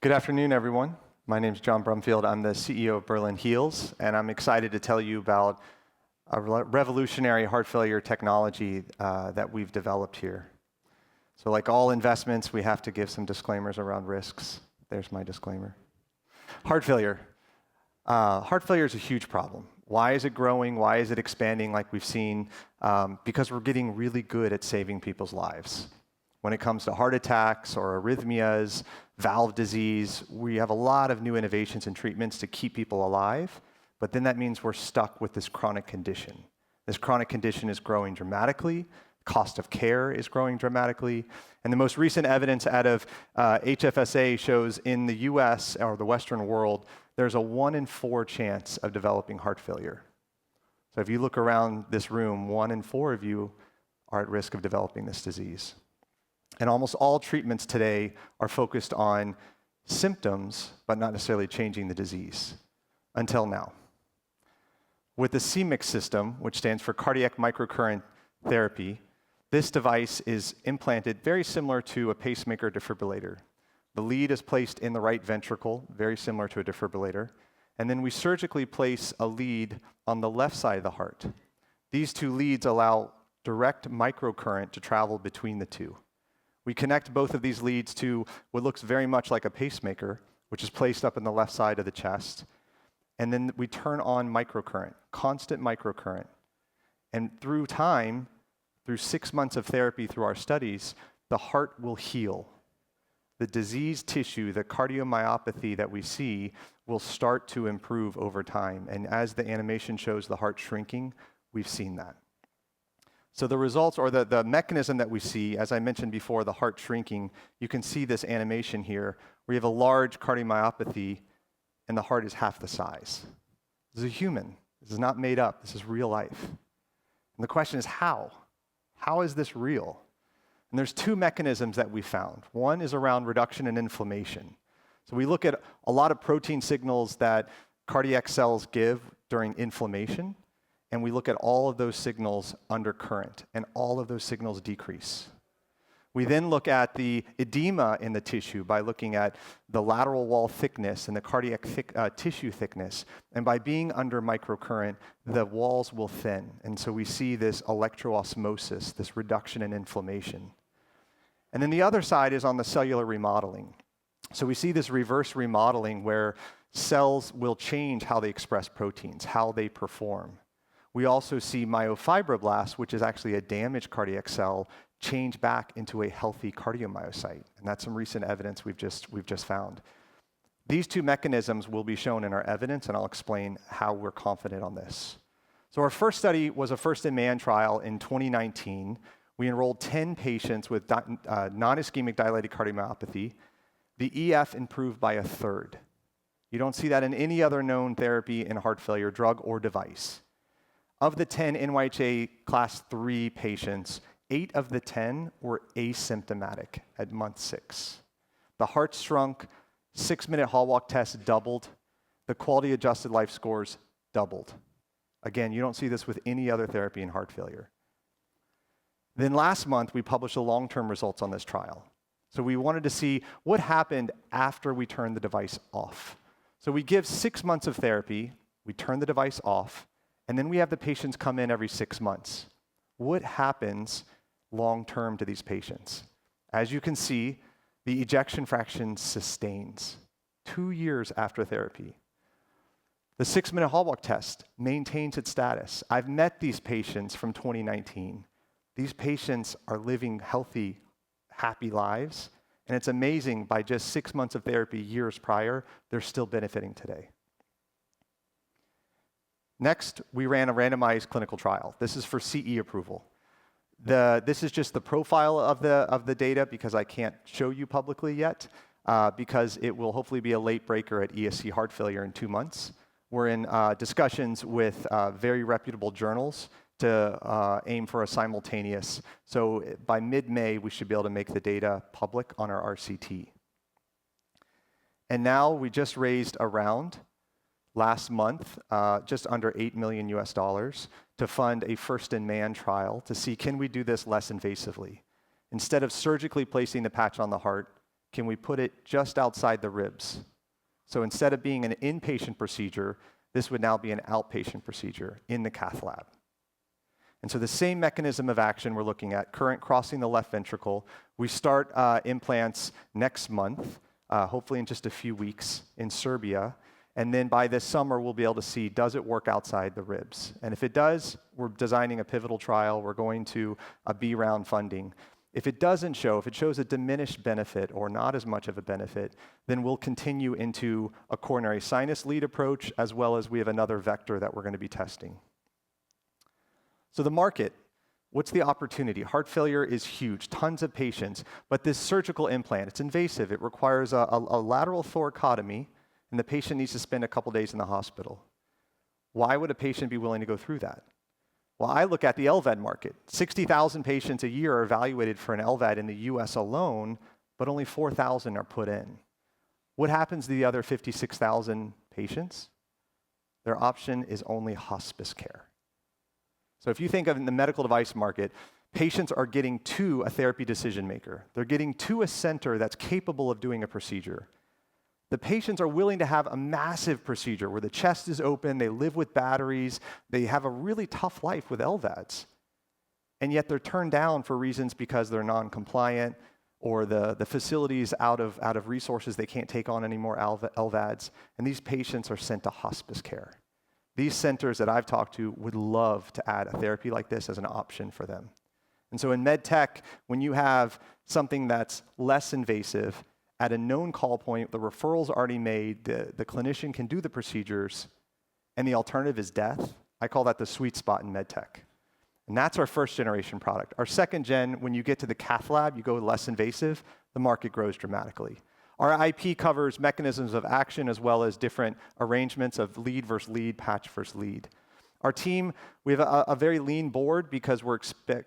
Good afternoon, everyone. My name is John Brumfield. I'm the CEO of Berlin Heals, and I'm excited to tell you about a revolutionary heart failure technology that we've developed here. So like all investments, we have to give some disclaimers around risks. There's my disclaimer. Heart failure. Heart failure is a huge problem. Why is it growing? Why is it expanding like we've seen? Because we're getting really good at saving people's lives. When it comes to heart attacks or arrhythmias, valve disease, we have a lot of new innovations and treatments to keep people alive, but then that means we're stuck with this chronic condition. This chronic condition is growing dramatically, cost of care is growing dramatically, and the most recent evidence out of HFSA shows in the US or the Western world, there's a 1 in 4 chance of developing heart failure. So if you look around this room, 1 in 4 of you are at risk of developing this disease. And almost all treatments today are focused on symptoms, but not necessarily changing the disease, until now. With the CMIC system, which stands for cardiac microcurrent therapy, this device is implanted very similar to a pacemaker defibrillator. The lead is placed in the right ventricle, very similar to a defibrillator, and then we surgically place a lead on the left side of the heart. These two leads allow direct microcurrent to travel between the two. We connect both of these leads to what looks very much like a pacemaker, which is placed up in the left side of the chest. And then we turn on microcurrent, constant microcurrent. And through time, through 6 months of therapy through our studies, the heart will heal. The diseased tissue, the cardiomyopathy that we see, will start to improve over time. And as the animation shows the heart shrinking, we've seen that. So the results, or the mechanism that we see, as I mentioned before, the heart shrinking, you can see this animation here, where you have a large cardiomyopathy and the heart is half the size. This is a human. This is not made up. This is real life. And the question is how? How is this real? And there's 2 mechanisms that we found. One is around reduction in inflammation. So we look at a lot of protein signals that cardiac cells give during inflammation, and we look at all of those signals under current, and all of those signals decrease. We then look at the edema in the tissue by looking at the lateral wall thickness and the cardiac tissue thickness, and by being under microcurrent, the walls will thin, and so we see this electroosmosis, this reduction in inflammation. And then the other side is on the cellular remodeling. So we see this reverse remodeling where cells will change how they express proteins, how they perform. We also see myofibroblasts, which is actually a damaged cardiac cell, change back into a healthy cardiomyocyte. And that's some recent evidence we've just found. These 2 mechanisms will be shown in our evidence, and I'll explain how we're confident on this. So our first study was a first-in-man trial in 2019. We enrolled 10 patients with non-ischemic dilated cardiomyopathy. The EF improved by 1/3. You don't see that in any other known therapy in heart failure, drug or device. Of the 10 NYHA class 3 patients, 8 of the 10 were asymptomatic at month 6. The heart shrunk, 6-minute hall walk test doubled, the quality adjusted life scores doubled. Again, you don't see this with any other therapy in heart failure. Then last month, we published the long-term results on this trial. So we wanted to see what happened after we turned the device off. So we give 6 months of therapy, we turn the device off, and then we have the patients come in every 6 months. What happens long-term to these patients? As you can see, the ejection fraction sustains 2 years after therapy. The 6-minute hall walk test maintains its status. I've met these patients from 2019. These patients are living healthy, happy lives, and it's amazing, by just 6 months of therapy years prior, they're still benefiting today. Next, we ran a randomized clinical trial. This is for CE approval. This is just the profile of the data, because I can't show you publicly yet, because it will hopefully be a late breaker at ESC Heart Failure in 2 months. We're in discussions with very reputable journals to aim for a simultaneous. So by mid-May, we should be able to make the data public on our RCT. And now we just raised a round last month, just under $8 million to fund a first-in-man trial to see, can we do this less invasively? Instead of surgically placing the patch on the heart, can we put it just outside the ribs? So instead of being an inpatient procedure, this would now be an outpatient procedure in the cath lab. And so the same mechanism of action we're looking at, current crossing the left ventricle. We start implants next month, hopefully in just a few weeks in Serbia. And then by this summer, we'll be able to see, does it work outside the ribs? And if it does, we're designing a pivotal trial. We're going to a B round funding. If it doesn't show, if it shows a diminished benefit or not as much of a benefit, then we'll continue into a coronary sinus lead approach, as well as we have another vector that we're going to be testing. So the market, what's the opportunity? Heart failure is huge, tons of patients, but this surgical implant, it's invasive. It requires a lateral thoracotomy, and the patient needs to spend a couple days in the hospital. Why would a patient be willing to go through that? Well, I look at the LVAD market. 60,000 patients a year are evaluated for an LVAD in the US alone, but only 4,000 are put in. What happens to the other 56,000 patients? Their option is only hospice care. So if you think of in the medical device market, patients are getting to a therapy decision maker. They're getting to a center that's capable of doing a procedure. The patients are willing to have a massive procedure where the chest is open, they live with batteries, they have a really tough life with LVADs. And yet they're turned down for reasons because they're non-compliant or the facility's out of resources, they can't take on any more LVADs. And these patients are sent to hospice care. These centers that I've talked to would love to add a therapy like this as an option for them. And so in Medtech, when you have something that's less invasive, at a known call point, the referral's already made, the clinician can do the procedures, and the alternative is death. I call that the sweet spot in Medtech. And that's our first generation product. Our second gen, when you get to the cath lab, you go less invasive, the market grows dramatically. Our IP covers mechanisms of action as well as different arrangements of lead versus lead, patch versus lead. Our team, we have a very lean board because we're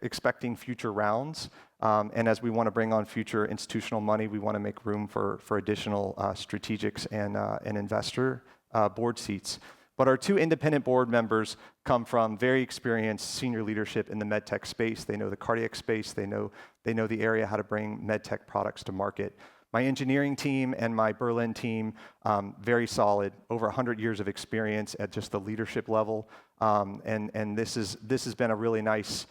expecting future rounds. And as we want to bring on future institutional money, we want to make room for additional strategics and investor board seats. But our two independent board members come from very experienced senior leadership in the medtech space. They know the cardiac space. They know the area, how to bring medtech products to market. My engineering team and my Berlin team, very solid, over 100 years of experience at just the leadership level. And this has been a really nice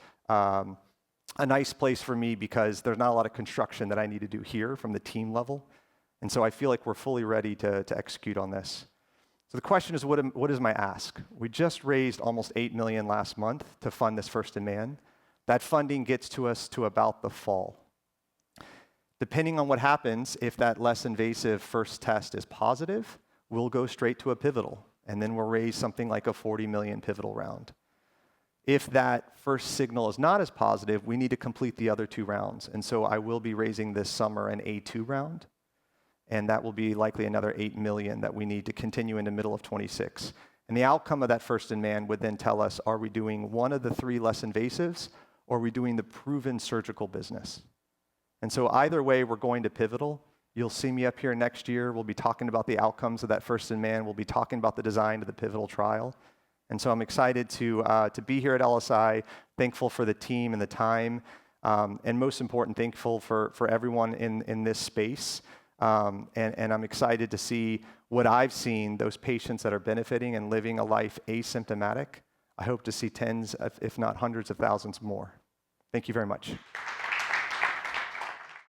place for me because there's not a lot of construction that I need to do here from the team level. And so I feel like we're fully ready to execute on this. So the question is, what is my ask? We just raised almost $8 million last month to fund this first in man. That funding gets to us to about the fall. Depending on what happens, if that less invasive first test is positive, we'll go straight to a pivotal, and then we'll raise something like a $40 million pivotal round. If that first signal is not as positive, we need to complete the other two rounds. And so I will be raising this summer an A2 round, and that will be likely another $8 million that we need to continue in the middle of 26. And the outcome of that first in man would then tell us, are we doing one of the three less invasives, or are we doing the proven surgical business? And so either way, we're going to pivotal. You'll see me up here next year. We'll be talking about the outcomes of that first in man. We'll be talking about the design of the pivotal trial. And so I'm excited to be here at LSI, thankful for the team and the time, and most important, thankful for everyone in this space. And I'm excited to see what I've seen, those patients that are benefiting and living a life asymptomatic. I hope to see tens, if not hundreds of thousands more. Thank you very much.